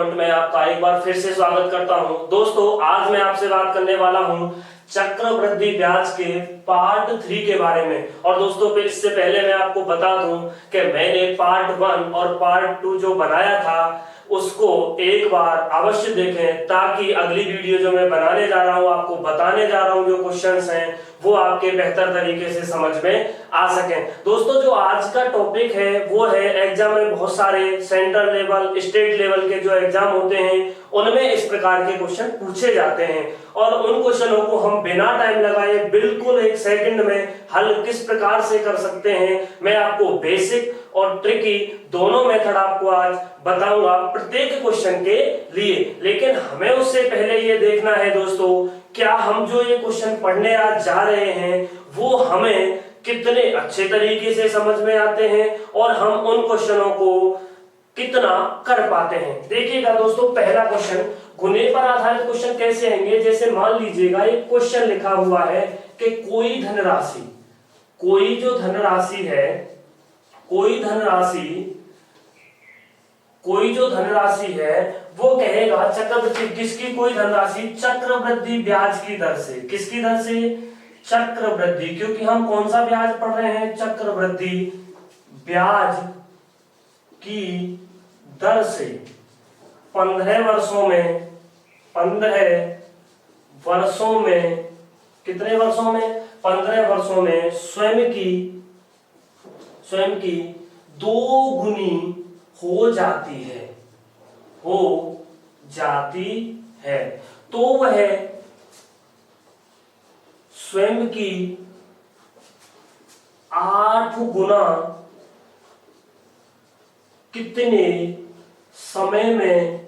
Point में आपका एक बार फिर से स्वागत करता हूं। दोस्तों, आज मैं आपसे बात करने वाला हूं चक्रवृद्धि ब्याज के पार्ट 3 के बारे में। और दोस्तों, फिर इससे पहले मैं आपको बता दूं कि मैंने पार्ट 1 और पार्ट 2 जो बनाया था उसको एक बार अवश्य देखें, ताकि अगली वीडियो जो मैं बनाने जा रहा हूं, आपको बताने जा रहा हूं, जो क्वेश्चंस हैं वो आपके बेहतर तरीके से समझ में आ सकें। दोस्तों, जो आज का टॉपिक है वो है एग्जाम में बहुत सारे सेंट्रल लेवल, स्टेट लेवल के जो एग्जाम होते हैं उनमें इस प्रकार के क्वेश्चन पूछे जाते हैं, और उन क्वेश्चनों को हम बिना टाइम लगाए बिल्कुल 1 सेकंड में हल किस प्रकार से कर सकते हैं, मैं आपको बेसिक और ट्रिकी दोनों मेथड आपको आज बताऊंगा प्रत्येक क्वेश्चन के लिए। लेकिन हमें उससे पहले ये देखना है दोस्तों, क्या हम जो ये क्वेश्चन पढ़ने आज जा रहे हैं वो हमें कितने अच्छे तरीके से समझ में आते हैं और हम उन क्वेश्चनों को कितना कर पाते हैं। देखिएगा दोस्तों, पहला क्वेश्चन गुणे पर आधारित क्वेश्चन कैसे आएंगे। जैसे मान लीजिएगा एक क्वेश्चन लिखा हुआ है कि कोई धनराशि जो धनराशि है वो कहेगा चक्रवृद्धि, किसकी कोई धनराशि, चक्रवृद्धि ब्याज की दर से। किसकी दर से? चक्रवृद्धि, क्योंकि हम कौन सा ब्याज पढ़ रहे हैं, चक्रवृद्धि ब्याज की दर से 15 वर्षों में कितने वर्षों में, 15 वर्षों में स्वयं की 2 गुनी हो जाती है, तो वह स्वयं की 8 गुना कितने समय में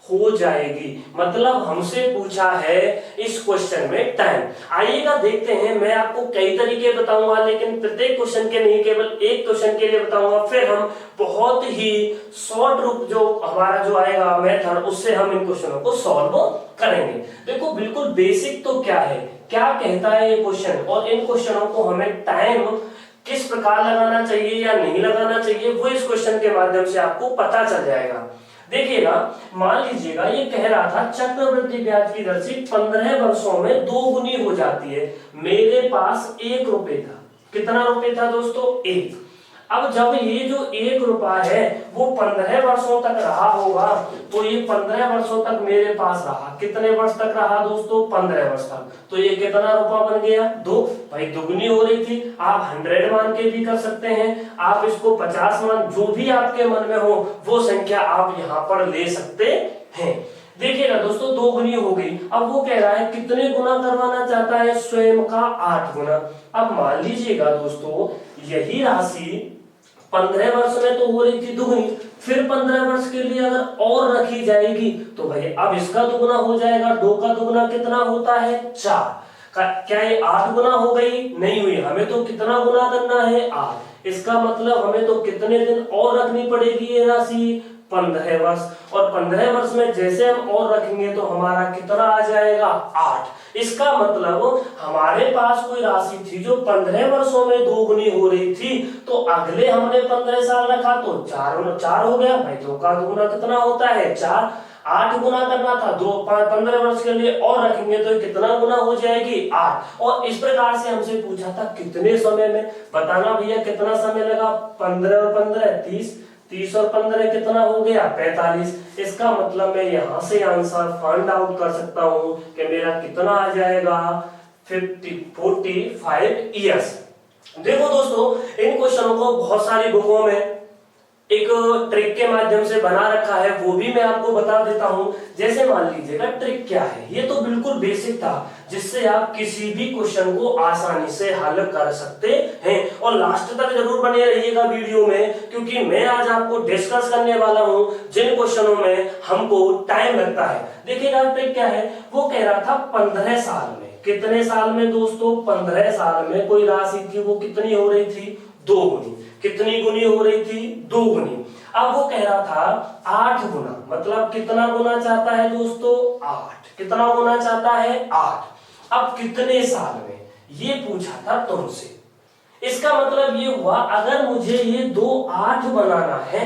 हो जाएगी। मतलब हमसे पूछा है इस क्वेश्चन में टाइम। आइएगा देखते हैं, मैं आपको कई तरीके बताऊंगा, लेकिन प्रत्येक क्वेश्चन के नहीं, केवल एक क्वेश्चन के लिए बताऊंगा। फिर हम बहुत ही शॉर्ट रूप जो हमारा जो आएगा मेथड, उससे हम इन क्वेश्चनों को सॉल्व करेंगे। देखो, बिल्कुल बेसिक तो क्या है, क्या कहता है ये क्वेश्चन, और इन क्वेश्चनों को हमें टाइम किस प्रकार लगाना चाहिए या नहीं लगाना चाहिए, वो इस क्वेश्चन के माध्यम से आपको पता चल जाएगा। देखिएगा, मान लीजिएगा ये कह रहा था चक्रवृद्धि ब्याज की दर से 15 वर्षों में 2 गुनी हो जाती है। मेरे पास 1 रुपए था। कितना रुपए था दोस्तों? 1। अब जब ये जो 1 रुपया है वो 15 वर्षों तक रहा होगा, तो ये 15 वर्षों तक मेरे पास रहा। कितने वर्ष तक रहा दोस्तों? 15 वर्ष तक। तो ये कितना रुपया बन गया? 2। भाई दुगनी हो रही थी, आप 100 मान के भी कर सकते हैं, आप इसको 50 मान, जो भी आपके मन में हो वो संख्या आप यहाँ पर ले सकते हैं। देखिएगा दोस्तों, 2 गुनी हो गई। अब वो कह रहा है कितने गुना करवाना चाहता है, स्वयं का 8 गुना। अब मान लीजिएगा दोस्तों, यही राशि 15 वर्ष में तो हो रही थी दुगनी, फिर 15 वर्ष के लिए अगर और रखी जाएगी तो भाई अब इसका दुगना हो जाएगा। 2 का दुगना कितना होता है? 4। क्या ये 8 गुना हो गई? नहीं हुई। हमें तो कितना गुना करना है? 8। इसका मतलब हमें तो कितने दिन और रखनी पड़ेगी ये राशि? 15 वर्ष। और 15 वर्ष में जैसे हम और रखेंगे तो हमारा कितना आ जाएगा? 8। इसका मतलब हमारे पास कोई राशि थी जो 15 वर्षों में 2 गुनी हो रही थी, तो अगले हमने 15 साल रखा तो 4 हो गया। भाई 2 का दुगुना कितना होता है? 4। 8 गुना करना था, 15 वर्ष के लिए और रखेंगे तो कितना गुना हो जाएगी? 8। और इस प्रकार से हमसे पूछा था कितने समय में, बताना भैया कितना समय लगा? 15 और 15 30, 30 और 15 कितना हो गया? 45। इसका मतलब मैं यहाँ से आंसर फाइंड आउट कर सकता हूँ कि मेरा कितना आ जाएगा? 45 ईयर्स। देखो दोस्तों, इन क्वेश्चनों को बहुत सारी बुकों में एक ट्रिक के माध्यम से बना रखा है, वो भी मैं आपको बता देता हूं। जैसे मान लीजिएगा, ट्रिक क्या है, ये तो बिल्कुल बेसिक था, जिससे आप किसी भी क्वेश्चन को आसानी से हल कर सकते हैं। और लास्ट तक जरूर बने रहिएगा वीडियो में, क्योंकि मैं आज आपको डिस्कस करने वाला हूं जिन क्वेश्चनों में हमको टाइम लगता है। देखिएगा ट्रिक क्या है, वो कह रहा था 15 साल में। कितने साल में दोस्तों? 15 साल में कोई राशि थी, वो कितनी हो रही थी? 2 गुनी। कितनी गुनी हो रही थी? 2 गुनी। अब वो कह रहा था 8 गुना, मतलब कितना गुना चाहता है दोस्तों? 8। कितना गुना चाहता है? 8। अब कितने साल में, ये पूछा था तुमसे। इसका मतलब ये हुआ, अगर मुझे ये 2 8 बनाना है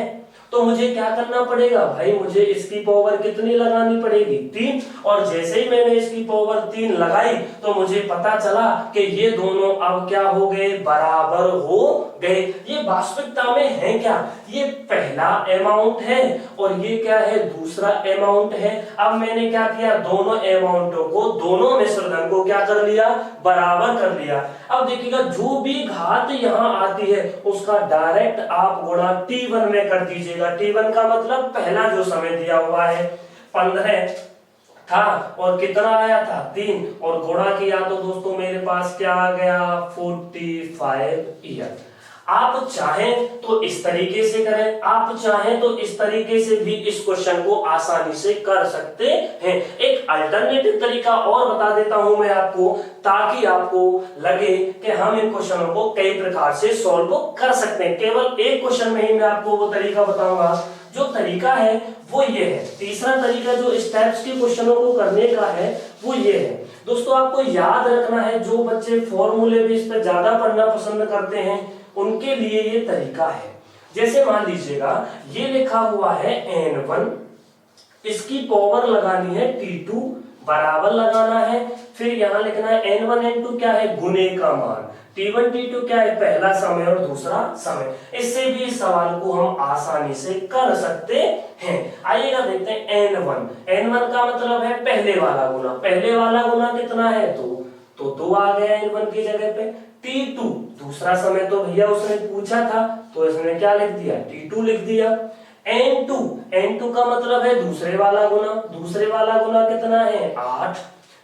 तो मुझे क्या करना पड़ेगा भाई, मुझे इसकी पावर कितनी लगानी पड़ेगी 3, और जैसे ही मैंने इसकी पावर 3 लगाई तो मुझे पता चला कि ये दोनों अब क्या हो गए, बराबर हो गए। ये वास्तविकता में है क्या, ये पहला अमाउंट है और ये क्या है, दूसरा अमाउंट है। अब मैंने क्या किया, दोनों अमाउंटों को, दोनों मिश्रधन को क्या कर लिया, बराबर कर लिया। अब देखिएगा जो भी घात यहाँ आती है उसका डायरेक्ट आप गुणा T1 में कर दीजिएगा। T1 का मतलब पहला जो समय दिया हुआ है 15 था और कितना आया था 3, और गुणा किया तो दोस्तों मेरे पास क्या आ गया 45 ईयर। आप चाहें तो इस तरीके से करें, आप चाहें तो इस तरीके से भी इस क्वेश्चन को आसानी से कर सकते हैं। एक अल्टरनेटिव तरीका और बता देता हूं मैं आपको, ताकि आपको लगे कि हम इन क्वेश्चनों को कई प्रकार से सॉल्व कर सकते हैं। केवल एक क्वेश्चन में ही मैं आपको वो तरीका बताऊंगा। जो तरीका है वो ये है, तीसरा तरीका जो स्टेप्स के क्वेश्चनों को करने का है वो ये है। दोस्तों आपको याद रखना है, जो बच्चे फॉर्मूले बेस पर ज्यादा पढ़ना पसंद करते हैं उनके लिए ये तरीका है। जैसे मान लीजिएगा ये लिखा हुआ है n1, इसकी पावर लगानी है T2, बराबर लगाना है, फिर यहां लिखना है n1 n2 क्या है, गुने का मान, T1 T2 क्या है, पहला समय और दूसरा समय। इससे भी इस सवाल को हम आसानी से कर सकते हैं। आइएगा देखते हैं n1 का मतलब है पहले वाला गुना, पहले वाला गुना कितना है 2, तो 2 आ गया n1 की जगह पे। T2 दूसरा समय तो भैया उसने पूछा था तो इसने क्या लिख दिया, T2 लिख दिया। n2 का मतलब है दूसरे वाला गुना, दूसरे वाला गुना कितना है 8।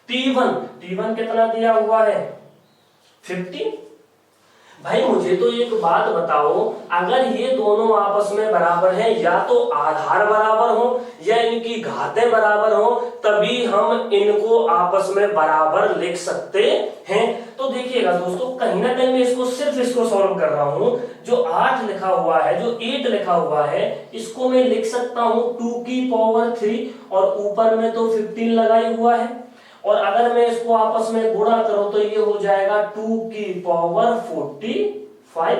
T1 कितना दिया हुआ है 15। भाई मुझे तो एक बात बताओ, अगर ये दोनों आपस में बराबर हैं, या तो आधार बराबर हो या इनकी घातें बराबर हो, तभी हम इनको आपस में बराबर लिख सकते हैं। तो देखिएगा दोस्तों, कहीं ना कहीं मैं इसको सॉल्व कर रहा हूं। जो 8 लिखा हुआ है, जो 8 लिखा हुआ है, इसको मैं लिख सकता हूं 2 की पावर 3, और ऊपर में तो 15 लगाई हुआ है, और अगर मैं इसको आपस में गुणा करूं तो ये हो जाएगा 2 की पावर 45,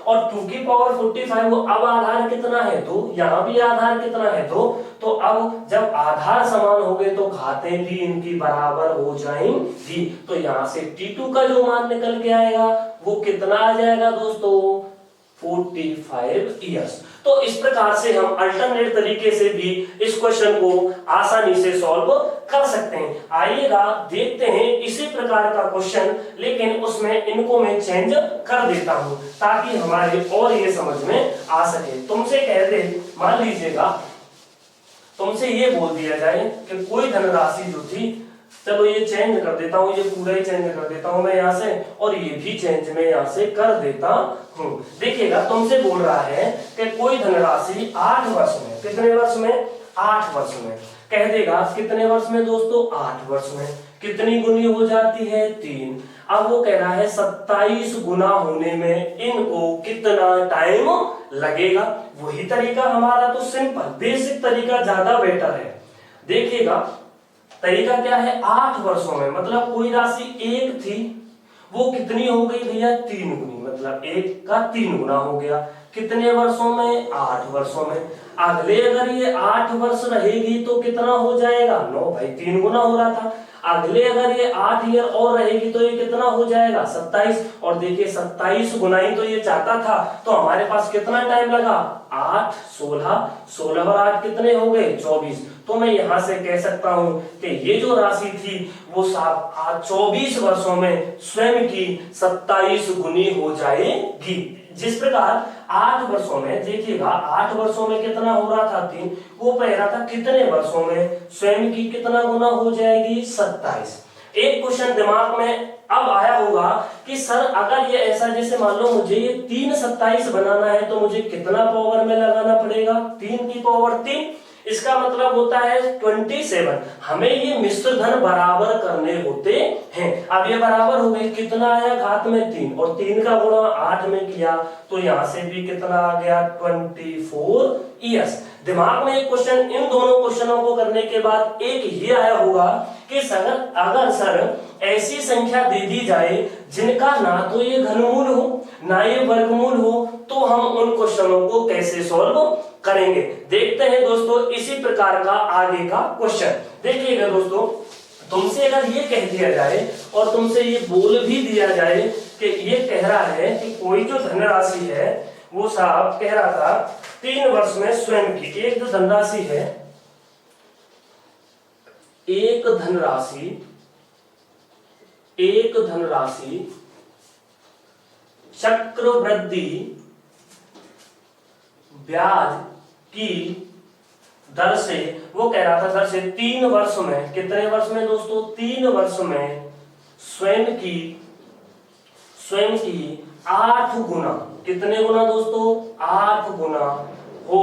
और 2 की पावर 45 वो अब आधार कितना है 2, यहाँ भी आधार कितना है 2। तो अब जब आधार समान हो गए तो घातें भी इनकी बराबर हो जाएंगी। तो यहाँ से T2 का जो मान निकल के आएगा वो कितना आ जाएगा दोस्तों 45 ईयर्स। तो इस प्रकार से हम अल्टरनेट तरीके से भी इस क्वेश्चन को आसानी से सॉल्व कर सकते हैं। आइएगा देखते हैं इसी प्रकार का क्वेश्चन, लेकिन उसमें इनको मैं चेंज कर देता हूं ताकि हमारे और ये समझ में आ सके। तुमसे कह दे, मान लीजिएगा तुमसे ये बोल दिया जाए कि कोई धनराशि जो थी, चलो ये चेंज कर देता हूँ, ये पूरा ही चेंज कर देता हूँ मैं यहाँ से, और ये भी चेंज मैं यहाँ से कर देता हूँ। देखिएगा तुमसे बोल रहा है कि कोई धनराशि 8 वर्ष में, कितने वर्ष में 8 वर्ष में, कह देगा कितने वर्ष में दोस्तों 8 वर्ष में कितनी गुनी हो जाती है 3। अब वो कह रहा है 27 गुना होने में इनको कितना टाइम लगेगा। वही तरीका हमारा तो सिंपल बेसिक तरीका ज्यादा बेटर है। देखिएगा तरीका क्या है, 8 वर्षों में, मतलब कोई राशि 1 थी वो कितनी हो गई भैया 3 गुनी, मतलब 1 का 3 गुना हो गया। कितने वर्षों में 8 वर्षों में। अगले अगर ये 8 वर्ष रहेगी तो कितना हो जाएगा 9, भाई 3 गुना हो रहा था। अगले अगर ये 8 ईयर और रहेगी तो ये कितना हो जाएगा 27, और देखिए 27 गुना ही तो ये चाहता था, तो हमारे पास कितना टाइम लगा 8 16 और 8 कितने हो गए 24। तो मैं यहां से कह सकता हूं कि ये जो राशि थी वो 24 वर्षों में स्वयं की 27 गुनी हो जाएगी। जिस प्रकार 8 वर्षों में, देखिएगा 8 वर्षों में कितना हो रहा था 3, वो कह रहा था कितने वर्षों में स्वयं की कितना गुना हो जाएगी 27। एक क्वेश्चन दिमाग में अब आया होगा कि सर अगर ये ऐसा, जैसे मान लो मुझे ये 3 27 बनाना है तो मुझे कितना पावर में लगाना पड़ेगा 3 की पावर 3, इसका मतलब होता है 27। हमें ये मिश्र धन बराबर करने होते हैं। अब ये बराबर हो गए, कितना आया घात में 3, और 3 का गुणा 8 में किया तो यहां से भी कितना आ गया 24 ईयर्स। दिमाग में एक क्वेश्चन, इन दोनों क्वेश्चनों को करने के बाद एक ये आया होगा कि सर अगर सर ऐसी संख्या दे दी जाए जिनका ना तो ये घनमूल हो ना ये वर्गमूल हो, तो हम उन क्वेश्चनों को कैसे सॉल्व करेंगे। देखते हैं दोस्तों इसी प्रकार का आगे का क्वेश्चन। देखिएगा दोस्तों, तुमसे अगर ये कह दिया जाए और तुमसे ये बोल भी दिया जाए कि ये कह रहा है कि कोई जो धनराशि है वो साहब कह रहा था 3 वर्ष में स्वयं की एक जो धनराशि है, एक धनराशि चक्रवृद्धि ब्याज की दर से, वो कह रहा था दर से 3 वर्ष में, कितने वर्ष में दोस्तों, 3 वर्ष में स्वयं की 8 गुना, कितने गुना दोस्तों, 8 गुना हो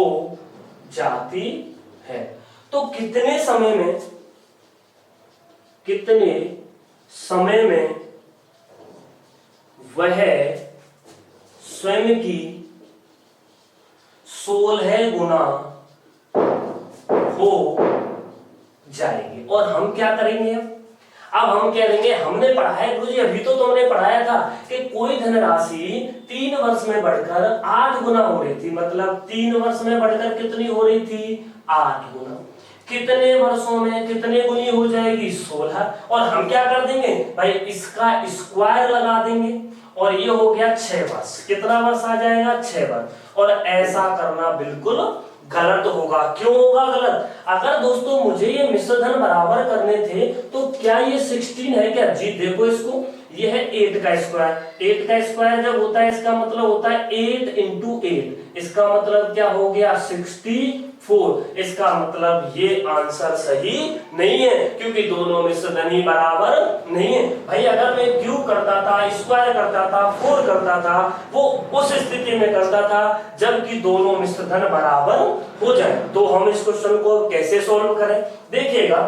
जाती है। तो कितने समय में वह स्वयं की 16 गुना हो जाएगी। और हम क्या करेंगे, अब हम कह देंगे हमने पढ़ा है गुरुजी, अभी तो तुमने पढ़ाया था कि कोई धनराशि 3 वर्ष में बढ़कर 8 गुना हो रही थी, मतलब 3 वर्ष में बढ़कर कितनी हो रही थी, 8 गुना। कितने वर्षों में कितने गुनी हो जाएगी, 16। और हम क्या कर देंगे भाई, इसका स्क्वायर लगा देंगे और ये हो गया 6 वर्ष। कितना वर्ष आ जाएगा, 6 वर्ष। और ऐसा करना बिल्कुल गलत होगा। क्यों होगा गलत, अगर दोस्तों मुझे ये मिश्र धन बराबर करने थे तो क्या ये 16 है क्या, जी देखो इसको, ये है 8 का स्क्वायर। 8 का स्क्वायर जब होता है इसका मतलब होता है 8 × 8, इसका मतलब क्या हो गया 64। इसका मतलब ये आंसर सही नहीं है क्योंकि दोनों मिश्र धन ही बराबर नहीं है। भाई अगर मैं क्यूब करता था, स्क्वायर करता था, 4 करता था, वो उस स्थिति में करता था जबकि दोनों मिश्र धन बराबर हो जाए। तो हम इस क्वेश्चन को कैसे सॉल्व करें, देखिएगा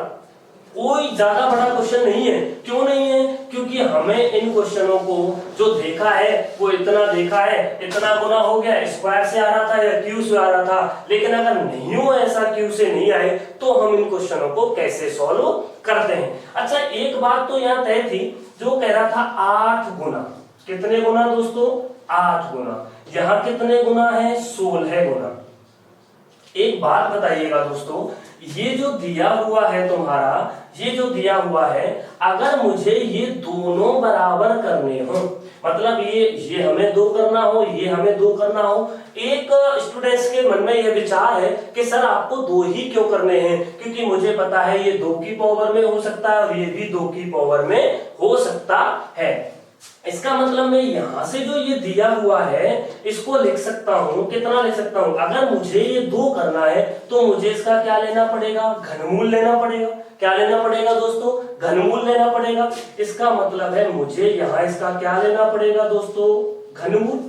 कोई ज्यादा बड़ा क्वेश्चन नहीं है। क्यों नहीं है, क्योंकि हमें इन क्वेश्चनों को जो देखा है वो इतना देखा है, इतना गुना हो गया, स्क्वायर से आ रहा था या क्यू से आ रहा था। लेकिन अगर नहीं हो ऐसा, क्यू से नहीं आए, तो हम इन क्वेश्चनों को कैसे सॉल्व करते हैं। अच्छा एक बात तो यहाँ तय थी, जो कह रहा था 8 गुना, कितने गुना दोस्तों, 8 गुना। यहाँ कितने गुना है, 16 गुना। एक बात बताइएगा दोस्तों, ये जो दिया हुआ है तुम्हारा, ये जो दिया हुआ है, अगर मुझे ये दोनों बराबर करने हो, मतलब ये हमें 2 करना हो, ये हमें 2 करना हो। एक स्टूडेंट्स के मन में यह विचार है कि सर आपको 2 ही क्यों करने हैं, क्योंकि मुझे पता है ये 2 की पावर में हो सकता है और ये भी 2 की पावर में हो सकता है। इसका मतलब मैं यहां से जो ये दिया हुआ है इसको लिख सकता हूं, कितना लिख सकता हूं, अगर मुझे ये 2 करना है तो मुझे इसका क्या लेना पड़ेगा, घनमूल लेना पड़ेगा। क्या लेना पड़ेगा दोस्तों, घनमूल लेना पड़ेगा। इसका मतलब है मुझे यहाँ इसका क्या लेना पड़ेगा दोस्तों, घनमूल।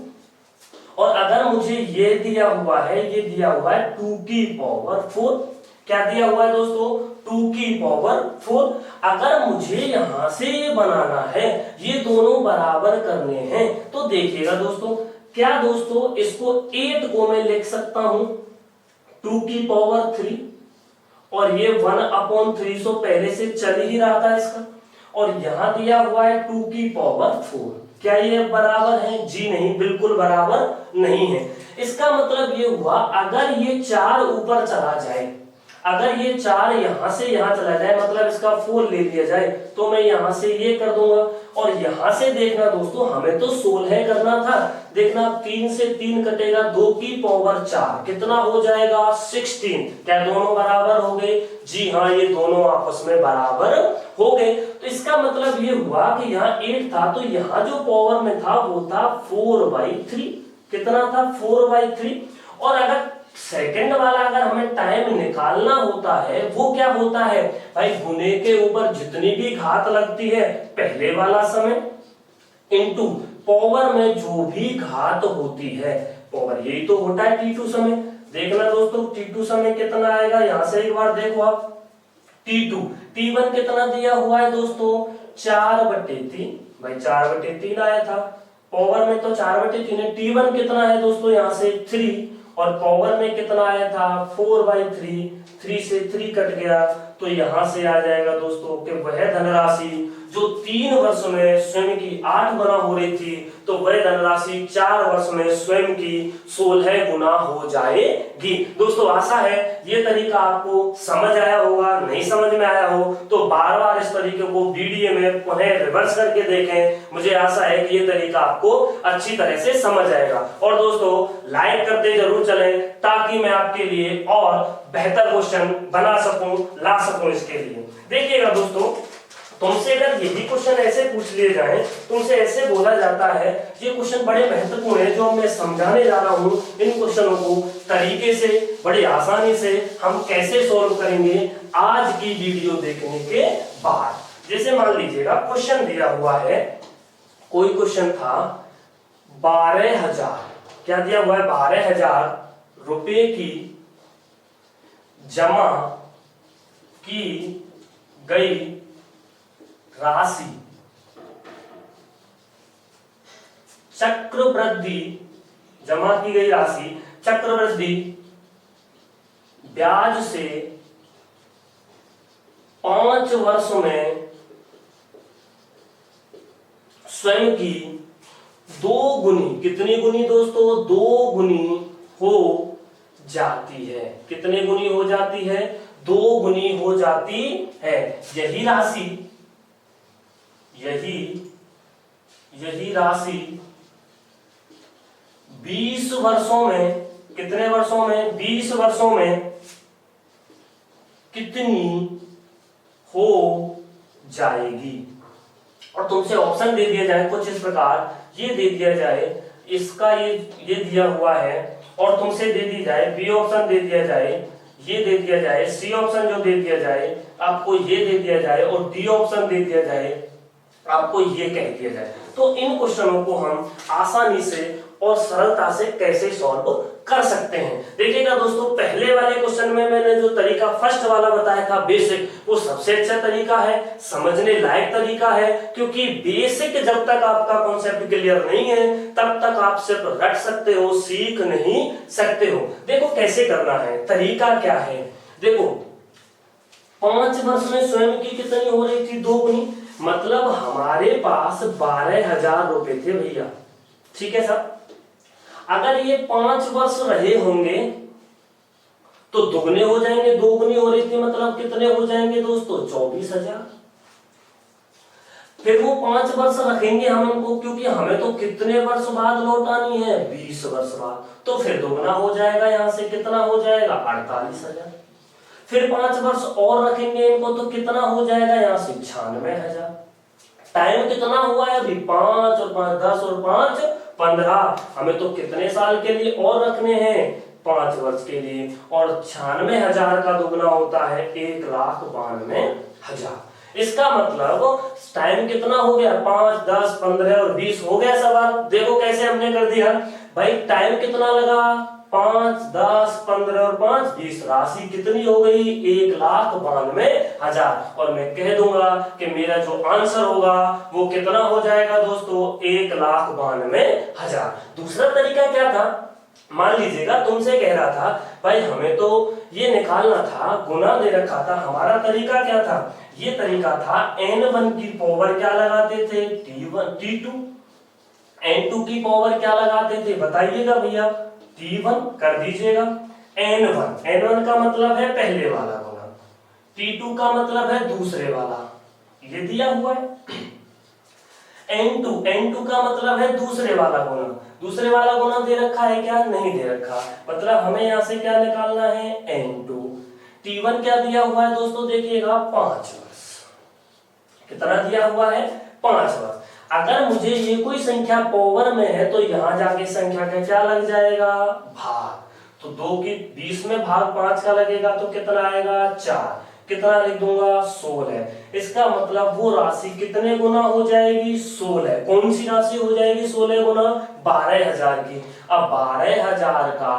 और अगर मुझे ये दिया हुआ है, ये दिया हुआ है 2 की पावर 4, क्या दिया हुआ है दोस्तों, 2 की पावर 4। अगर मुझे यहां से ये बनाना है, ये दोनों बराबर करने हैं, तो देखिएगा दोस्तों, क्या दोस्तों इसको 8 को मैं लिख सकता हूं 2 की पावर 3, और ये 1/3 सो पहले से चल ही रहा था इसका, और यहां दिया हुआ है 2 की पावर 4। क्या ये बराबर है, जी नहीं, बिल्कुल बराबर नहीं है। इसका मतलब ये हुआ, अगर ये 4 ऊपर चला जाए, अगर ये 4 यहां से यहां चला जाए, मतलब इसका 4 ले लिया जाए, तो मैं यहां से ये कर दूंगा। और यहां से देखना दोस्तों, हमें तो 16 करना था, देखना 3 से 3 कटेगा, 2 की पावर 4, कितना हो जाएगा 16। क्या दोनों बराबर हो गए, जी हाँ, ये दोनों आपस में बराबर हो गए। तो इसका मतलब ये हुआ कि यहाँ 8 था, तो यहाँ जो पावर में था वो था 4/3, कितना था 4/3। और अगर सेकंड वाला अगर हमें टाइम निकालना होता है, वो क्या होता है भाई, गुने के ऊपर जितनी भी घात लगती है पहले वाला समय इनटू पावर में जो भी घात होती है पावर, यही तो होता है t2 समय। देखना दोस्तों t2 समय कितना आएगा, यहां से एक बार देखो आप, t2 t1 कितना दिया हुआ है दोस्तों 4/3, भाई 4/3 आया था, पावर में तो 4/3 है। t1 कितना है दोस्तों यहाँ से 3, और पावर में कितना आया था 4/3, 3 से 3 कट गया, तो यहां से आ जाएगा दोस्तों कि वह धनराशि जो 3 वर्ष में स्वयं की 8 गुना हो रही थी, तो वह धनराशि 4 वर्ष में स्वयं की 16 गुना हो जाएगी। दोस्तों आशा है ये तरीका आपको समझ आया होगा। नहीं समझ में आया हो तो बार बार इस तरीके को वीडियो में पुनः रिवर्स करके देखें। मुझे आशा है कि ये तरीका आपको अच्छी तरह से समझ आएगा। और दोस्तों लाइक करते जरूर चलें ताकि मैं आपके लिए और बेहतर क्वेश्चन बना सकूं, ला सकूं। इसके लिए देखिएगा दोस्तों, तुमसे अगर यही क्वेश्चन ऐसे पूछ लिए जाए, तुमसे ऐसे बोला जाता है, ये क्वेश्चन बड़े महत्वपूर्ण है जो मैं समझाने जा रहा हूं, इन क्वेश्चनों को तरीके से बड़ी आसानी से हम कैसे सॉल्व करेंगे आज की वीडियो देखने के बाद। जैसे मान लीजिएगा क्वेश्चन दिया हुआ है, कोई क्वेश्चन था 12,000, क्या दिया हुआ है, 12,000 रुपए की जमा की गई राशि चक्रवृद्धि, जमा की गई राशि चक्रवृद्धि ब्याज से 5 वर्षों में स्वयं की 2 गुनी, कितनी गुनी दोस्तों, 2 गुनी हो जाती है। कितने गुनी हो जाती है, 2 गुनी हो जाती है। यही राशि 20 वर्षों में, कितने वर्षों में, 20 वर्षों में कितनी हो जाएगी। और तुमसे ऑप्शन दे दिया जाए कुछ इस प्रकार, ये दे दिया जाए, इसका ये दिया हुआ है, और तुमसे दे दी जाए बी ऑप्शन दे दिया जाए, ये दे दिया जाए, सी ऑप्शन जो दे दिया जाए आपको ये दे दिया जाए, और डी ऑप्शन दे दिया जाए आपको ये कह दिया जाए, तो इन क्वेश्चनों को हम आसानी से और सरलता से कैसे सॉल्व कर सकते हैं। देखिएगा दोस्तों, पहले वाले क्वेश्चन में मैंने जो तरीका फर्स्ट वाला बताया था बेसिक, वो सबसे अच्छा तरीका है, समझने लायक तरीका है, क्योंकि बेसिक जब तक आपका कॉन्सेप्ट क्लियर नहीं है तब तक आप सिर्फ रट सकते हो, सीख नहीं सकते हो। देखो कैसे करना है, तरीका क्या है। देखो 5 वर्ष में स्वयं की कितनी हो रही थी, 2 गुनी, मतलब हमारे पास 12,000 रुपए थे भैया, ठीक है साहब। अगर ये 5 वर्ष रहे होंगे तो दुगने हो जाएंगे, 2 गुनी हो रही थी मतलब कितने हो जाएंगे दोस्तों, 24,000। फिर वो 5 वर्ष रखेंगे हम उनको, क्योंकि हमें तो कितने वर्ष बाद लौटानी है, 20 वर्ष बाद, तो फिर दुगना हो जाएगा, यहां से कितना हो जाएगा, 48,000। फिर 5 वर्ष और रखेंगे इनको तो कितना हो जाएगा, यहां से 96,000। टाइम कितना हुआ है अभी, 5 और 5 10 और 5 15, हमें तो कितने साल के लिए और रखने हैं, 5 वर्ष के लिए, और 96,000 का दुगना होता है 1,92,000। इसका मतलब टाइम कितना हो गया, 5 10 15 और 20 हो गया सवाल। देखो कैसे हमने कर दिया भाई, टाइम कितना लगा, 5 10 15 और 5 20, राशि कितनी हो गई, 1,92,000। और मैं कह दूंगा कि मेरा जो आंसर होगा वो कितना हो जाएगा दोस्तों, 1,92,000। दूसरा तरीका क्या था, मान लीजिएगा तुमसे कह रहा था भाई हमें तो ये निकालना था, गुना दे रखा था, हमारा तरीका क्या था, ये तरीका था n1 की पावर क्या लगाते थे, t1 t2, n2 की पावर क्या लगाते थे बताइएगा भैया, t1 कर दीजिएगा, n1 का मतलब है पहले वाला गुना, t2 का मतलब है दूसरे वाला, ये दिया हुआ है, n2 का मतलब है दूसरे वाला गुना, दूसरे वाला गुना दे रखा है क्या, नहीं दे रखा, मतलब हमें यहां से क्या निकालना है, n2। t1 क्या दिया हुआ है दोस्तों, देखिएगा 5 वर्ष, कितना दिया हुआ है, 5 वर्ष। अगर मुझे ये कोई संख्या पावर में है तो यहां जाके संख्या का क्या लग जाएगा, भाग, तो 2 की 20 में भाग 5 का लगेगा तो कितना आएगा, 4, कितना लिख दूंगा, 16। इसका मतलब वो राशि कितने गुना हो जाएगी, 16। कौन सी राशि हो जाएगी 16 गुना, 12,000 की। अब 12,000 का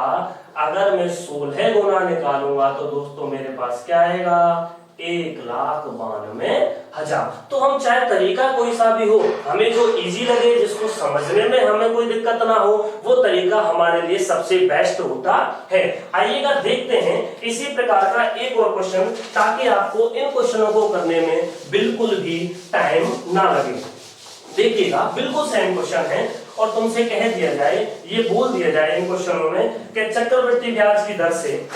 अगर मैं 16 गुना निकालूंगा तो दोस्तों मेरे पास क्या आएगा, 1,92,000। तो हम चाहे तरीका कोई सा भी हो, हमें जो इजी लगे, जिसको समझने में हमें कोई दिक्कत ना हो, वो तरीका हमारे लिए सबसे बेस्ट होता है। आइएगा देखते हैं इसी प्रकार का एक और क्वेश्चन, ताकि आपको इन क्वेश्चनों को करने में बिल्कुल भी टाइम ना लगे। देखिएगा बिल्कुल सेम क्वेश्चन है और तुमसे कह दिया जाए, ये बोल दिया जाए इन क्वेश्चनों में कि चक्रवृद्धि ब्याज की दर से,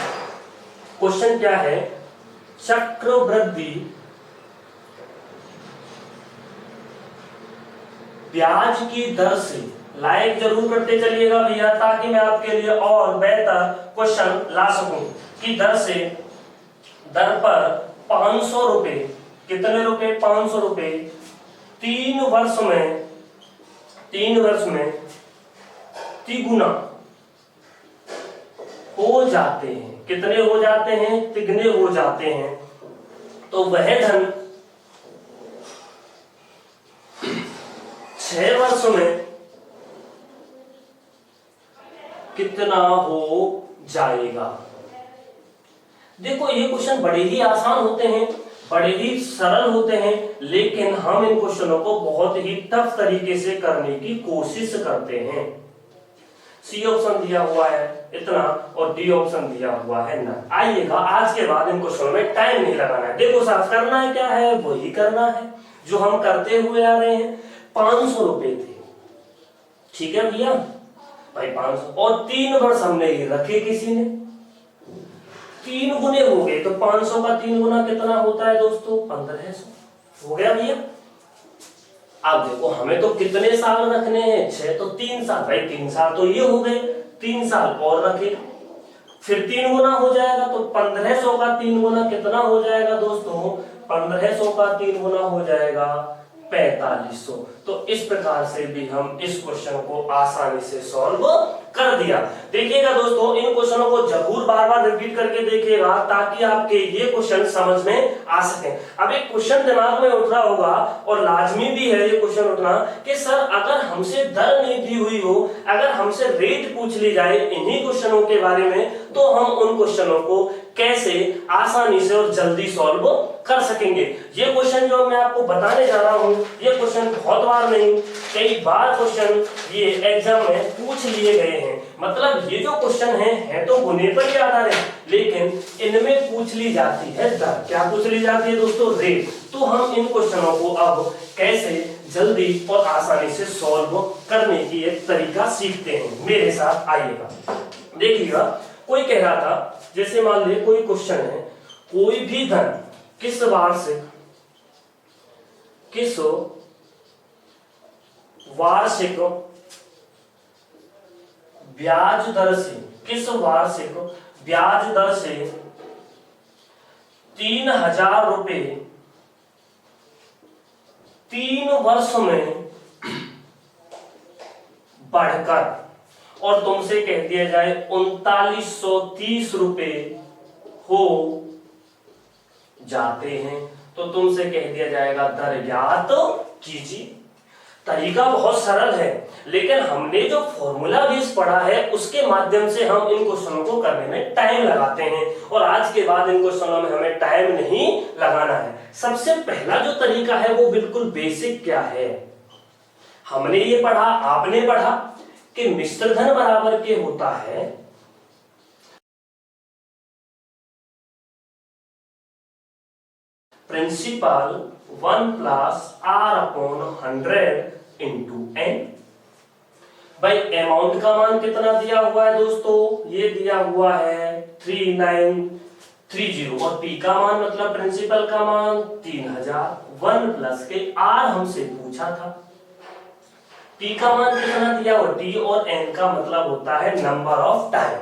क्वेश्चन क्या है, चक्रवृद्धि ब्याज की दर से, लाइक जरूर करते चलिएगा भैया, ताकि मैं आपके लिए और बेहतर क्वेश्चन ला सकूं, कि दर से, दर पर 500 रुपए, कितने रुपए, 500 रुपए 3 वर्ष में तिगुना हो जाते हैं। कितने हो जाते हैं, तिगने हो जाते हैं। तो वह धन 6 वर्ष में कितना हो जाएगा। देखो ये क्वेश्चन बड़े ही आसान होते हैं, बड़े ही सरल होते हैं, लेकिन हम इन क्वेश्चनों को बहुत ही टफ तरीके से करने की कोशिश करते हैं। सी ऑप्शन दिया हुआ है इतना और डी ऑप्शन दिया हुआ है ना। आइएगा आज के बाद इन क्वेश्चनों में टाइम नहीं लगाना है। देखो साफ करना है, क्या है वही करना है जो हम करते हुए आ रहे हैं। 500 रुपए थे, ठीक है भैया भाई 500, और 3 वर्ष हमने ये रखे किसी ने, 3 गुने हो गए, तो 500 का 3 गुना कितना होता है दोस्तों, 1500 हो गया भैया। अब देखो हमें तो कितने साल रखने हैं, 6, तो 3 साल, भाई 3 साल तो ये हो गए, 3 साल और रखे, फिर 3 गुना हो जाएगा, तो 1500 का 3 गुना कितना हो जाएगा दोस्तों, 1500 का 3 गुना हो जाएगा 4500। तो इस प्रकार से भी हम इस क्वेश्चन को आसानी से सॉल्व कर दिया। देखिएगा दोस्तों इन क्वेश्चनों को जरूर बार बार रिपीट करके देखिएगा, ताकि आपके ये क्वेश्चन समझ में आ सके। अब एक क्वेश्चन दिमाग में उठ रहा होगा, और लाजमी भी है ये क्वेश्चन उठना, कि सर अगर हमसे दर नहीं दी हुई हो, अगर हमसे रेट पूछ ली जाए इन्हीं क्वेश्चनों के बारे में, तो हम उन क्वेश्चनों को कैसे आसानी से और जल्दी सॉल्व कर सकेंगे। ये क्वेश्चन जो मैं आपको बताने जा रहा हूँ, ये क्वेश्चन बहुत बार नहीं, कई बार क्वेश्चन ये एग्जाम में पूछ लिए गए हैं। मतलब ये जो क्वेश्चन है तो गुने पर ही आधारित है, लेकिन इनमें पूछ ली जाती है दर। क्या पूछ ली जाती है दोस्तों, रेट। तो हम इन क्वेश्चनों को अब कैसे जल्दी और आसानी से सॉल्व करने की एक तरीका सीखते हैं। मेरे साथ आइएगा। देखिएगा कोई कह रहा था, जैसे मान लीजिए कोई क्वेश्चन है, कोई भी धन किस वार्षिक ब्याज दर से, किस वार्षिक ब्याज दर से 3000 रुपए 3 वर्ष में बढ़कर, और तुमसे कह दिया जाए 3930 रुपए हो जाते हैं, तो तुमसे कह दिया जाएगा दर ज्ञात कीजिए। तरीका बहुत सरल है, लेकिन हमने जो फॉर्मूला बेस पढ़ा है उसके माध्यम से हम इन क्वेश्चनों को करने में टाइम लगाते हैं, और आज के बाद इन क्वेश्चनों में हमें टाइम नहीं लगाना है। सबसे पहला जो तरीका है वो बिल्कुल बेसिक क्या है, हमने ये पढ़ा, आपने पढ़ा कि मिश्र धन बराबर के होता है principal 1 plus R/100 into n। भाई अमाउंट का मान कितना दिया हुआ है दोस्तों, ये दिया हुआ है 3930, और p का मान मतलब प्रिंसिपल का मान 3000। 1 प्लस के r हमसे पूछा था, p का मान कितना दिया हुआ t, और n का मतलब होता है नंबर ऑफ टाइम,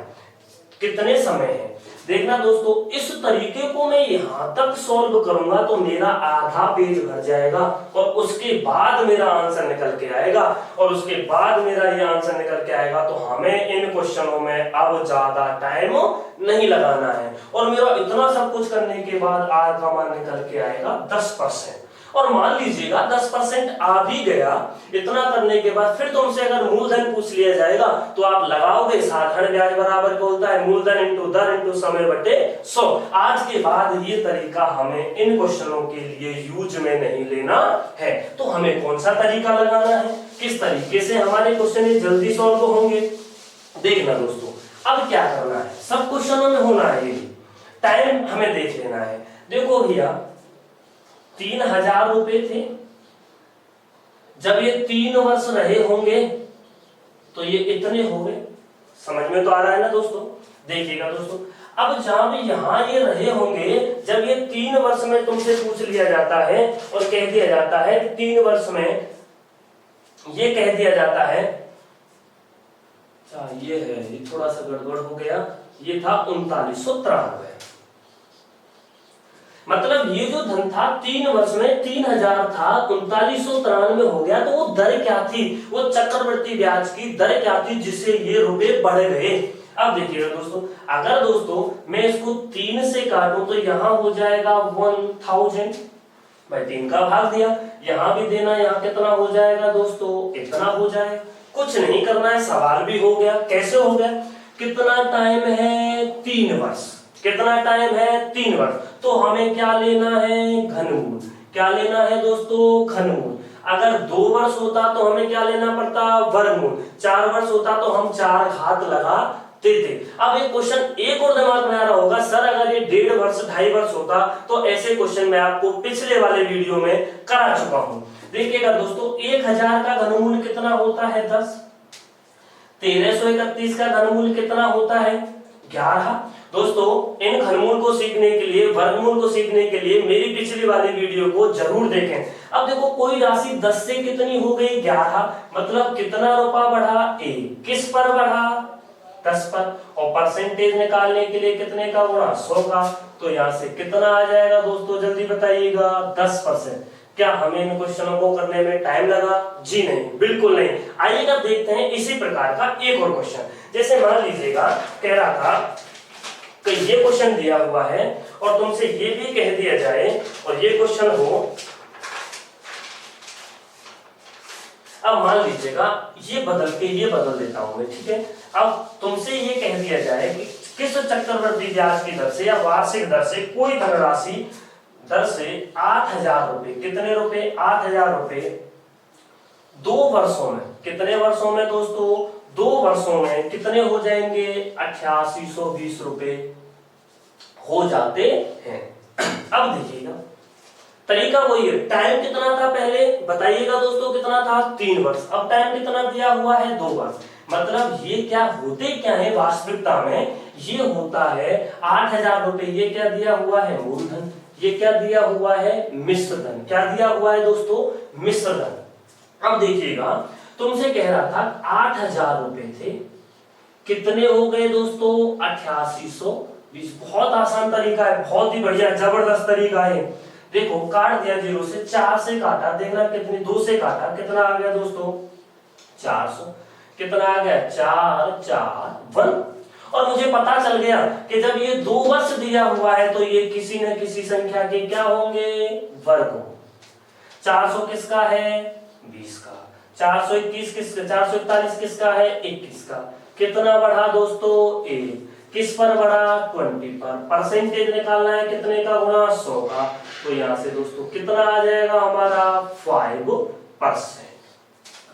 कितने समय है। देखना दोस्तों इस तरीके को मैं यहां तक सॉल्व करूंगा तो मेरा आधा पेज भर जाएगा, और उसके बाद मेरा आंसर निकल के आएगा, और उसके बाद मेरा ये आंसर निकल के आएगा। तो हमें इन क्वेश्चनों में अब ज्यादा टाइम नहीं लगाना है, और मेरा इतना सब कुछ करने के बाद r का मान निकल के आएगा 10%। और मान लीजिएगा 10% आ भी गया, इतना करने के बाद फिर तुमसे अगर मूलधन पूछ लिया जाएगा तो आप लगाओगे साधारण ब्याज बराबर क्या होता है, मूलधन इंटू दर इंटू समय बटे 100। आज के बाद ये तरीका हमें इन क्वेश्चनों के लिए यूज में नहीं लेना है। तो हमें कौन सा तरीका लगाना है, किस तरीके से हमारे क्वेश्चन जल्दी सॉल्व होंगे, देखना दोस्तों। अब क्या करना है, सब क्वेश्चनों में होना है, ये टाइम हमें देख लेना है। देखो भैया 3000 रुपए थे, जब ये 3 वर्ष रहे होंगे तो ये इतने हो गए। समझ में तो आ रहा है ना दोस्तों, देखिएगा दोस्तों। अब जहां भी यहां ये रहे होंगे, जब ये 3 वर्ष में तुमसे पूछ लिया जाता है और कह दिया जाता है कि 3 वर्ष में ये कह दिया जाता है, ये है, ये थोड़ा सा गड़बड़ हो गया, ये था 3993। मतलब ये जो धन था 3 वर्ष में 3000 था, 3993 हो गया। तो वो दर क्या थी, वो चक्रवृद्धि ब्याज की दर क्या थी जिससे ये रुपए बढ़ गए। अब देखिएगा दोस्तों, अगर दोस्तों मैं इसको 3 से काटूं तो यहाँ हो जाएगा 1000, भाई 3 का भाग दिया, यहाँ भी देना, यहाँ कितना हो जाएगा दोस्तों, इतना हो जाएगा। कुछ नहीं करना है, सवाल भी हो गया। कैसे हो गया, कितना टाइम है, 3 वर्ष। कितना टाइम है, 3 वर्ष। तो हमें क्या लेना है, घनमूल। क्या लेना है दोस्तों, घनमूल। अगर 2 वर्ष होता तो हमें क्या लेना पड़ता, वर्गमूल। 4 वर्ष होता तो हम 4 घात लगा देते। अब एक क्वेश्चन एक और दिमाग में आ रहा होगा, सर अगर ये 1.5 वर्ष 2.5 वर्ष होता तो ऐसे क्वेश्चन मैं आपको पिछले वाले वीडियो में करा चुका हूं। देखिएगा दोस्तों, 1000 का घनमूल कितना होता है, 10। 1331 का घनमूल कितना होता है, 11। दोस्तों इन घनमूल को सीखने के लिए, वर्गमूल को सीखने के लिए मेरी पिछली वाली वीडियो को जरूर देखें। अब देखो कोई राशि 10 से कितनी हो गई, 11। मतलब कितना रुपया बढ़ा, 1। किस पर बढ़ा, 10 पर। और परसेंटेज निकालने के लिए कितने का गुणा, 100 का। तो यहाँ से कितना आ जाएगा दोस्तों, जल्दी बताइएगा, 10%। क्या हमें इन क्वेश्चनों को करने में टाइम लगा, जी नहीं, बिल्कुल नहीं। आइएगा देखते हैं इसी प्रकार का एक और क्वेश्चन। जैसे मान लीजिएगा कह रहा था कि ये क्वेश्चन दिया हुआ है और तुमसे ये भी कह दिया जाए और ये क्वेश्चन हो, अब मान लीजिएगा ये बदल देता हूं मैं, ठीक है। अब तुमसे ये कह दिया जाए कि किस चक्रवृद्धि ब्याज की दर से या वार्षिक दर से कोई धनराशि दर से 8000 रुपए, कितने रुपए, 8000 रुपए 2 वर्षों में, कितने वर्षों में दोस्तों, 2 वर्षों में कितने हो जाएंगे, 8820 रुपए हो जाते हैं। अब देखिएगा तरीका वही है, टाइम कितना था पहले बताइएगा दोस्तों, कितना था, 3 वर्ष। अब टाइम कितना दिया हुआ है, 2 वर्ष। मतलब ये क्या होते क्या है वास्तविकता में, ये होता है 8000 रुपए, ये क्या दिया हुआ है, मूलधन। ये क्या दिया हुआ है, मिश्र धन। क्या दिया हुआ है दोस्तों, मिश्र धन। अब देखिएगा तुमसे कह रहा था 8000 रुपए थे, कितने हो गए दोस्तों, 8820। बहुत आसान तरीका है, बहुत ही बढ़िया जबरदस्त तरीका है। देखो काट दिया, 0 से 4 से काटा, देखना कितनी, 2 से काटा, कितना आ गया दोस्तों, 400। कितना आ गया, 4 4 1। और मुझे पता चल गया कि जब ये 2 वर्ष दिया हुआ है तो ये किसी न किसी संख्या के क्या होंगे, वर्ग हो। 400 किसका है, 20 का। 421 किसका, 441 किसका है, 21 का। कितना बढ़ा दोस्तों, 1। किस पर बढ़ा, 20 पर। परसेंटेज निकालना है कितने का, गुणा 100 का। तो यहां से दोस्तों कितना आ जाएगा हमारा, 5%।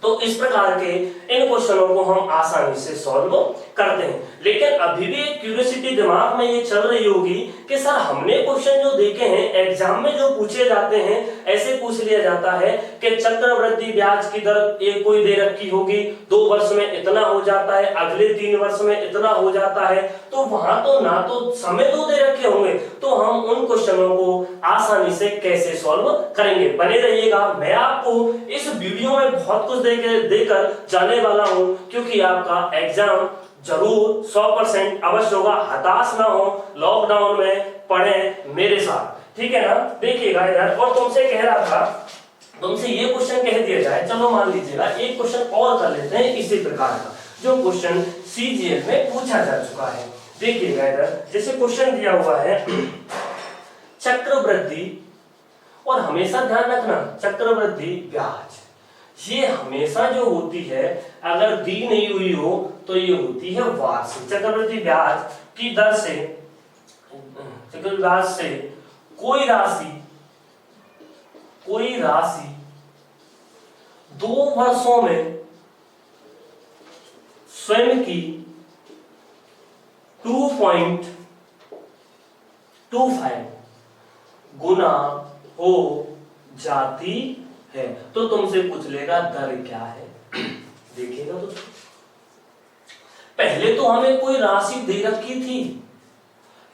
तो इस प्रकार के इन क्वेश्चनों को हम आसानी से सॉल्व करते हैं। लेकिन अभी भी एक क्यूरियोसिटी दिमाग में ये चल रही होगी कि सर हमने क्वेश्चन जो देखे हैं एग्जाम में जो पूछे जाते हैं, ऐसे पूछ लिया जाता है कि चक्रवृद्धि ब्याज की दर एक कोई दे रखी होगी, 2 वर्ष में इतना हो जाता है, अगले 3 वर्ष में इतना हो जाता है। तो वहां तो ना तो समय 2 दे रखे होंगे, तो हम उन क्वेश्चनों को आसानी से कैसे सॉल्व करेंगे। बने रहिएगा, मैं आपको इस वीडियो में बहुत कुछ देकर जाने वाला हूं, क्योंकि आपका एग्जाम जरूर 100% अवश्य होगा। हताश ना हो, लॉकडाउन में पढ़ें मेरे साथ, ठीक है ना। देखिएगा इधर, और तुमसे कह रहा था, तुमसे ये क्वेश्चन कह दिया जाए, चलो मान लीजिएगा एक क्वेश्चन और कर लेते हैं इसी प्रकार का, जो क्वेश्चन सीजीएल में पूछा जा चुका है। देखिएगा इधर, जैसे क्वेश्चन दिया हुआ है, चक्रवृद्धि और हमेशा ध्यान रखना चक्रवृद्धि ब्याज ये हमेशा जो होती है अगर दी नहीं हुई हो तो ये होती है वार्षिक। चक्रवृद्धि ब्याज की दर से चक्रवृद्धि ब्याज से कोई राशि 2 वर्षों में स्वयं की 2.25 गुना हो जाती है। तो तुमसे पूछ लेगा दर क्या है। देखिएगा दोस्तों, पहले तो हमें कोई राशि दे रखी थी,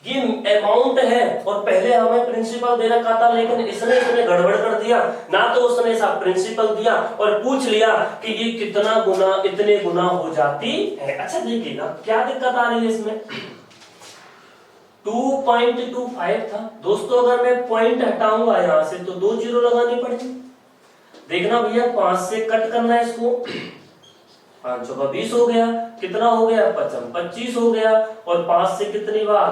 ये अमाउंट है और पहले हमें प्रिंसिपल दे रखा था, लेकिन इसने गड़बड़ कर दिया ना, तो उसने ऐसा प्रिंसिपल दिया और पूछ लिया कि ये कितना गुना इतने गुना हो जाती है। अच्छा देखिएगा क्या दिक्कत आ रही है इसमें, 2.25 था दोस्तों, अगर मैं पॉइंट हटाऊंगा यहां से तो 2 जीरो लगानी पड़ेगी। देखना भैया 5 से कट करना है इसको, 5 चौका 20 हो गया, कितना हो गया 25 हो गया, और 5 से कितनी बार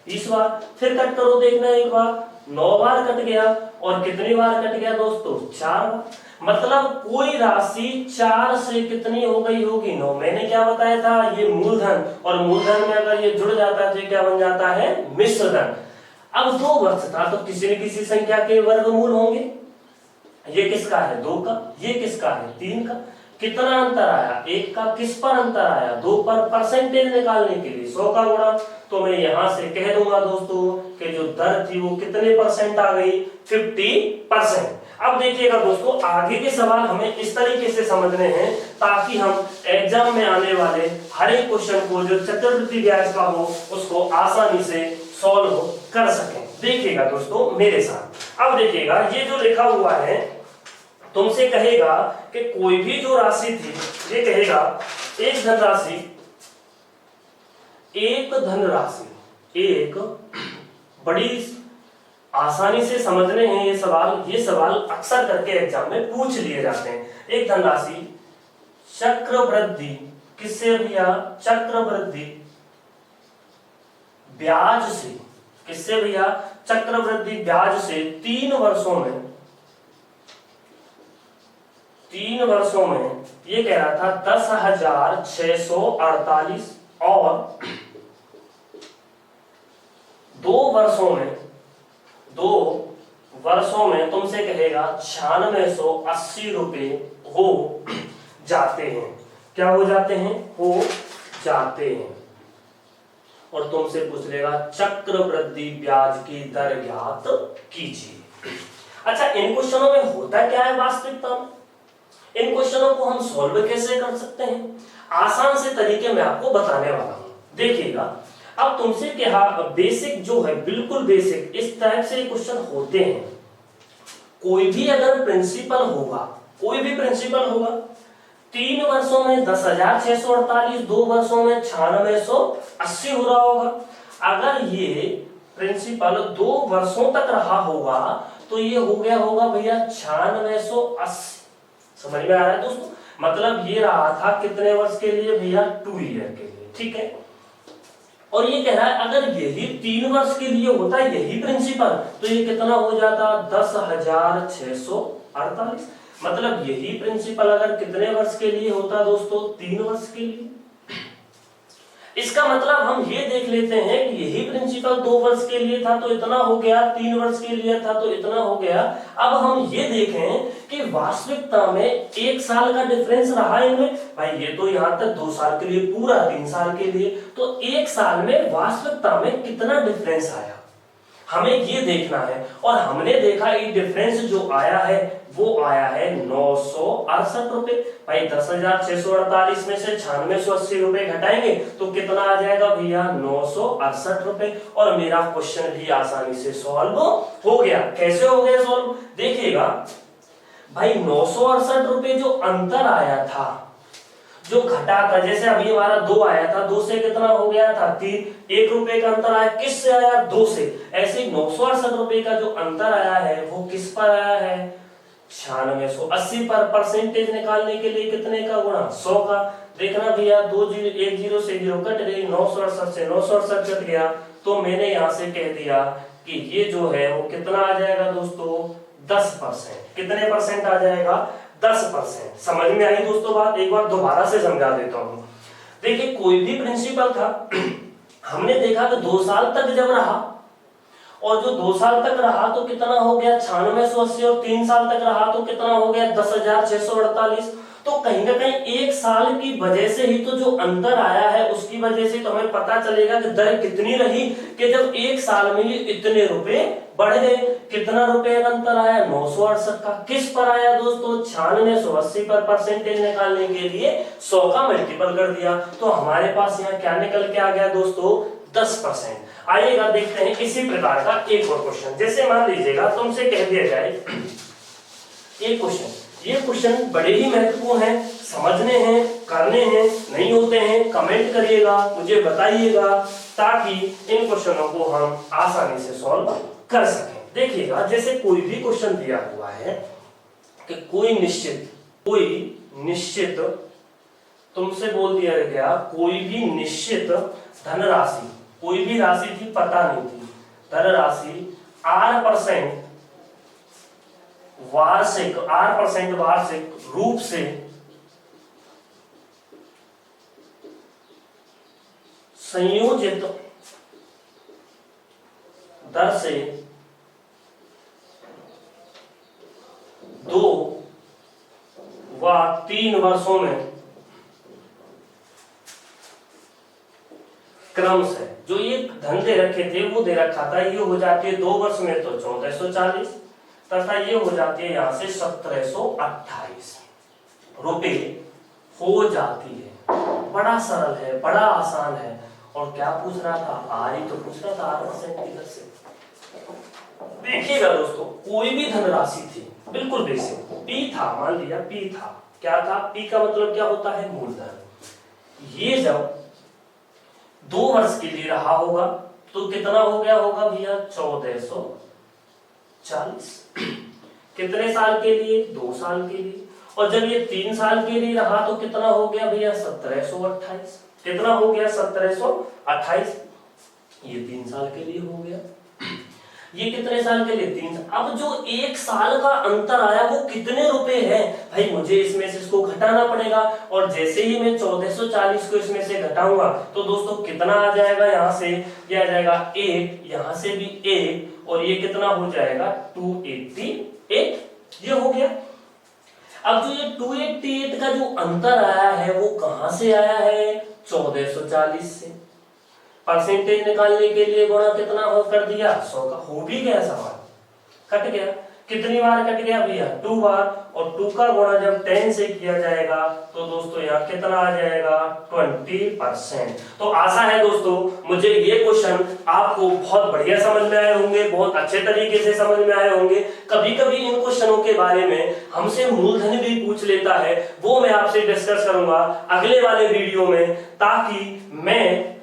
20 बार, फिर कट करो देखना एक बार 9 बार कट गया, और कितनी बार कट गया दोस्तों 4 बार। मतलब कोई राशि 4 से कितनी हो गई होगी 9। मैंने क्या बताया था, ये मूलधन, और मूलधन में अगर ये जुड़ जाता है तो क्या बन जाता है मिश्रधन। अब 2 वर्ष था तो किसी न किसी संख्या के वर्गमूल होंगे, ये किसका है 2 का, ये किसका है 3 का, कितना अंतर आया 1 का, किस पर अंतर आया 2 पर। परसेंटेज निकालने के लिए 100 का गुणा, तो मैं यहां से कह दूंगा दोस्तों कि जो दर थी वो कितने परसेंट आ गई 50%। अब देखिएगा दोस्तों आगे के सवाल हमें इस तरीके से समझने हैं ताकि हम एग्जाम में आने वाले हर एक क्वेश्चन को जो चक्रवृद्धि ब्याज का हो उसको आसानी से सॉल्व कर सकें। देखिएगा दोस्तों मेरे साथ, अब देखिएगा ये जो लिखा हुआ है तुमसे कहेगा कि कोई भी जो राशि थी, ये कहेगा एक धनराशि एक बड़ी आसानी से समझने हैं ये सवाल अक्सर करके एग्जाम में पूछ लिए जाते हैं। एक धनराशि चक्रवृद्धि किससे भैया, चक्रवृद्धि ब्याज से, किससे भैया चक्रवृद्धि ब्याज से 3 वर्षों में ये कह रहा था 10,648, और 2 वर्षों में तुमसे कहेगा 9680 रुपए हो जाते हैं। क्या हो जाते हैं, हो जाते हैं। और तुमसे पूछ लेगा चक्रवृद्धि ब्याज की दर ज्ञात कीजिए। अच्छा इन क्वेश्चनों में होता क्या है वास्तविकता में, इन क्वेश्चनों को हम सॉल्व कैसे कर सकते हैं, आसान से तरीके में आपको बताने वाला हूं। देखिएगा अब तुमसे क्या बेसिक जो है, बिल्कुल बेसिक इस टाइप से क्वेश्चन होते हैं। कोई भी अगर प्रिंसिपल होगा, कोई भी प्रिंसिपल होगा, 3 वर्षों में 10,648, 2 वर्षों में 9680 हो रहा होगा। अगर ये प्रिंसिपल 2 वर्षों तक रहा होगा तो ये हो गया होगा भैया 9680। समझ में आ रहा है दोस्तों, मतलब ये रहा था कितने वर्ष के लिए भैया 2 ईयर के लिए, ठीक है। और ये कह रहा है अगर यही 3 वर्ष के लिए होता है यही प्रिंसिपल तो ये कितना हो जाता 10,648। मतलब यही प्रिंसिपल अगर कितने वर्ष के लिए होता दोस्तों 3 वर्ष के लिए। इसका मतलब हम ये देख लेते हैं कि यही प्रिंसिपल 2 वर्ष के लिए था तो इतना हो गया, 3 वर्ष के लिए था तो इतना हो गया। अब हम ये देखें कि वास्तविकता में 1 साल का डिफरेंस रहा इनमें, भाई ये तो यहाँ तक 2 साल के लिए पूरा 3 साल के लिए, तो 1 साल में वास्तविकता में कितना डिफरेंस आया हमें ये देखना है। और हमने देखा ये डिफरेंस जो आया है वो आया है 968 रुपए। भाई 10,648 में से 9680 रुपए घटाएंगे तो कितना आ जाएगा भैया 968 रुपए। और मेरा क्वेश्चन भी आसानी से सॉल्व हो गया। कैसे हो गया सॉल्व, देखिएगा भाई 968 रुपए जो अंतर आया था, जो घटा था, जैसे अभी हमारा 2 आया था, 2 से कितना हो गया था 3, 1 रुपए का अंतर आया, किससे आया 2 से। ऐसे ही 968 रुपए का जो अंतर आया है वो किस पर आया है 9680 पर। परसेंटेज निकालने के लिए कितने का गुणा 100 का। देखना भैया 2 जीरो 1 जीरो से 0 कट गई, 968 से 968 कट गया, तो मैंने यहां से कह दिया कि ये जो है वो कितना आ जाएगा दोस्तों 10%। कितने परसेंट आ जाएगा? 10%। समझ में आई दोस्तों बात? एक बार दोबारा से समझा देता हूं। देखिए कोई भी प्रिंसिपल था हमने देखा कि 2 साल तक जब रहा, और जो 2 साल तक रहा तो कितना हो गया 9680, और 3 साल तक रहा तो कितना हो गया 10,648। तो कहीं ना कहीं 1 साल की वजह से ही तो जो अंतर आया है उसकी वजह से तो हमें पता चलेगा कि दर कितनी रही, कि जब 1 साल में ये इतने रुपए बढ़ गए। कितना रुपए का अंतर आया? 968 का। किस पर आया दोस्तों? 9680 पर। परसेंटेज निकालने के लिए 100 का मल्टीपल कर दिया, तो हमारे पास यहाँ क्या निकल के आ गया दोस्तों? 10%। आइएगा देखते हैं इसी प्रकार का एक और क्वेश्चन। जैसे मान लीजिएगा तुमसे कह दिया जाए एक क्वेश्चन, ये क्वेश्चन बड़े ही महत्वपूर्ण हैं, समझने हैं, करने हैं, नहीं होते हैं कमेंट करिएगा, मुझे बताइएगा, ताकि इन क्वेश्चनों को हम आसानी से सॉल्व कर सकें। देखिएगा जैसे कोई भी क्वेश्चन दिया हुआ है कि कोई निश्चित तुमसे बोल दिया गया कोई भी निश्चित धनराशि, कोई भी राशि थी पता नहीं थी, धनराशि R% वार्षिक रूप से संयोजित दर से 2 व 3 वर्षों में क्रम से, जो ये धन दे रखे थे वो दे रखा था, ये हो जाती है 2 वर्ष में तो 1440 तथा ये हो जाती है यहां से 1728 रुपए हो जाती है। बड़ा सरल है, बड़ा आसान है। और क्या पूछ रहा था? आर ही तो पूछ रहा था, R% की दर से। देखिएगा दोस्तों कोई भी धनराशि थी, बिल्कुल बेसिक P था, मान लिया P था। क्या था? P का मतलब क्या होता है? मूलधन। ये जब 2 वर्ष के लिए रहा होगा तो कितना हो गया होगा भैया? 1440। कितने साल के लिए? 2 साल के लिए। और जब ये 3 साल के लिए रहा तो कितना हो गया भैया? 1728। कितना हो गया? 1728। ये 3 साल के लिए हो गया। ये कितने साल के लिए? 3। अब जो 1 साल का अंतर आया वो कितने रुपए है भाई? मुझे इसमें से इसको घटाना पड़ेगा, और जैसे ही मैं 1440 को इसमें से घटाऊंगा तो दोस्तों कितना आ जाएगा? यहाँ से ये आ जाएगा 1, यहाँ से भी 1, और ये कितना हो जाएगा? 288। ये हो गया। अब जो ये 288 का जो अंतर आया है वो कहां से आया है? 1440 से। परसेंटेज निकालने के लिए गुणा कितना हो कर दिया? 100 का। हो भी गया सवाल, कट गया। कितनी बार कट गया भैया? 2 बार। और 2 का गुणा जब 10 से किया जाएगा तो दोस्तों यहाँ कितना आ जाएगा? 20%। तो आशा है दोस्तों मुझे ये क्वेश्चन आपको बहुत बढ़िया समझ में आए होंगे, बहुत अच्छे तरीके से समझ में आए होंगे। कभी कभी इन क्वेश्चनों के बारे में हमसे मूलधन भी पूछ लेता है, वो मैं आपसे डिस्कस करूंगा अगले वाले वीडियो में, ताकि मैं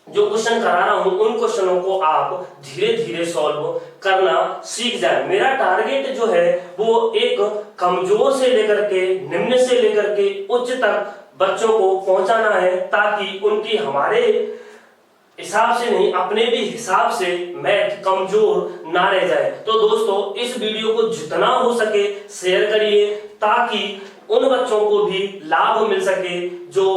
जो क्वेश्चन करा रहा हूं उन क्वेश्चनों को आप धीरे धीरे सॉल्व करना सीख जाए। मेरा टारगेट जो है वो एक कमजोर से लेकर के निम्न से लेकर के उच्च तक बच्चों को पहुंचाना है, ताकि उनकी हमारे हिसाब से नहीं अपने भी हिसाब से मैथ कमजोर ना रह जाए। तो दोस्तों इस वीडियो को जितना हो सके शेयर करिए, ताकि उन बच्चों को भी लाभ मिल सके जो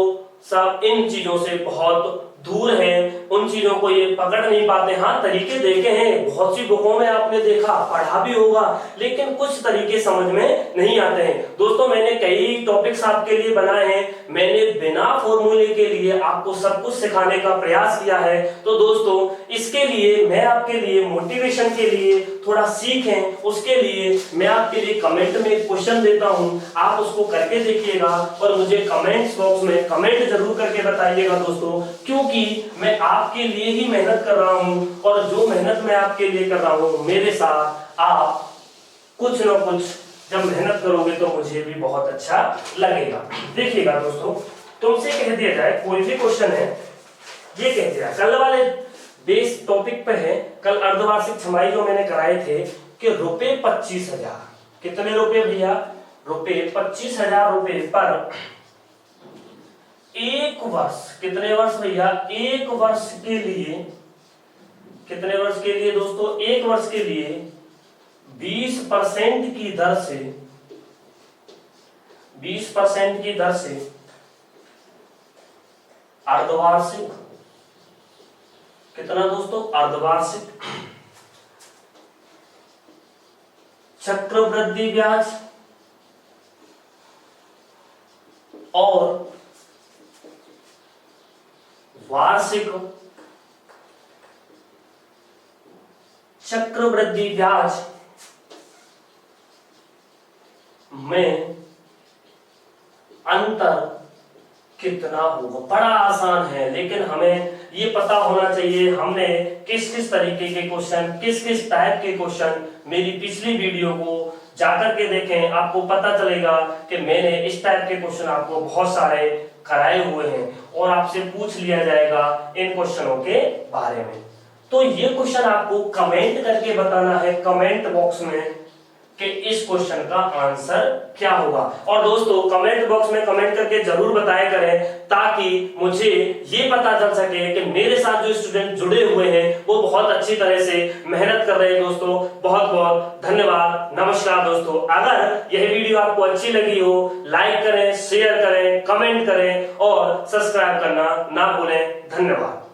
सब इन चीजों से बहुत दूर हैं, उन चीजों को ये पकड़ नहीं पाते। हाँ तरीके देखे हैं, बहुत सी बुकों में आपने देखा, पढ़ा भी होगा, लेकिन कुछ तरीके समझ में नहीं आते हैं। दोस्तों मैंने कई टॉपिक्स आपके लिए बनाए हैं, मैंने बिना फॉर्मूले के लिए आपको सब कुछ सिखाने का प्रयास किया है। तो दोस्तों इसके लिए मैं आपके लिए मोटिवेशन के लिए थोड़ा सीखें, उसके लिए मैं आपके लिए कमेंट में एक क्वेश्चन देता हूं, आप उसको करके देखिएगा और मुझे कमेंट्स बॉक्स में कमेंट जरूर करके बताइएगा दोस्तों, क्योंकि मैं आपके लिए ही मेहनत कर रहा हूं, और जो मेहनत मैं आपके लिए कर रहा हूं मेरे साथ आप कुछ न कुछ जब मेहनत करोगे तो मुझे भी बहुत अच्छा लगेगा। देखिएगा दोस्तों तुमसे कह दिया जाए कोई भी क्वेश्चन है, ये कह दिया कल वाले बेस टॉपिक पे है, कल अर्धवार्षिक छमाही जो मैंने कराए थे कि रुपए 25,000, कितने रुपए भैया? रुपए 25,000 रुपए पर 1 वर्ष, कितने वर्ष भैया? 1 वर्ष के लिए, कितने वर्ष के लिए दोस्तों? 1 वर्ष के लिए 20% की दर से 20% की दर से अर्धवार्षिक, कितना दोस्तों, अर्धवार्षिक चक्रवृद्धि ब्याज और वार्षिक चक्रवृद्धि ब्याज में अंतर कितना होगा। बड़ा आसान है, लेकिन हमें ये पता होना चाहिए हमने किस किस तरीके के क्वेश्चन, किस किस टाइप के क्वेश्चन मेरी पिछली वीडियो को जाकर के देखें, आपको पता चलेगा कि मैंने इस टाइप के क्वेश्चन आपको बहुत सारे कराए हुए हैं और आपसे पूछ लिया जाएगा इन क्वेश्चनों के बारे में। तो ये क्वेश्चन आपको कमेंट करके बताना है कमेंट बॉक्स में कि इस क्वेश्चन का आंसर क्या होगा। और दोस्तों कमेंट बॉक्स में कमेंट करके जरूर बताया करें, ताकि मुझे ये पता चल सके कि मेरे साथ जो स्टूडेंट जुड़े हुए हैं वो बहुत अच्छी तरह से मेहनत कर रहे हैं। दोस्तों बहुत बहुत धन्यवाद, नमस्कार। दोस्तों अगर यह वीडियो आपको अच्छी लगी हो, लाइक करें, शेयर करें, कमेंट करें और सब्सक्राइब करना ना भूलें। धन्यवाद।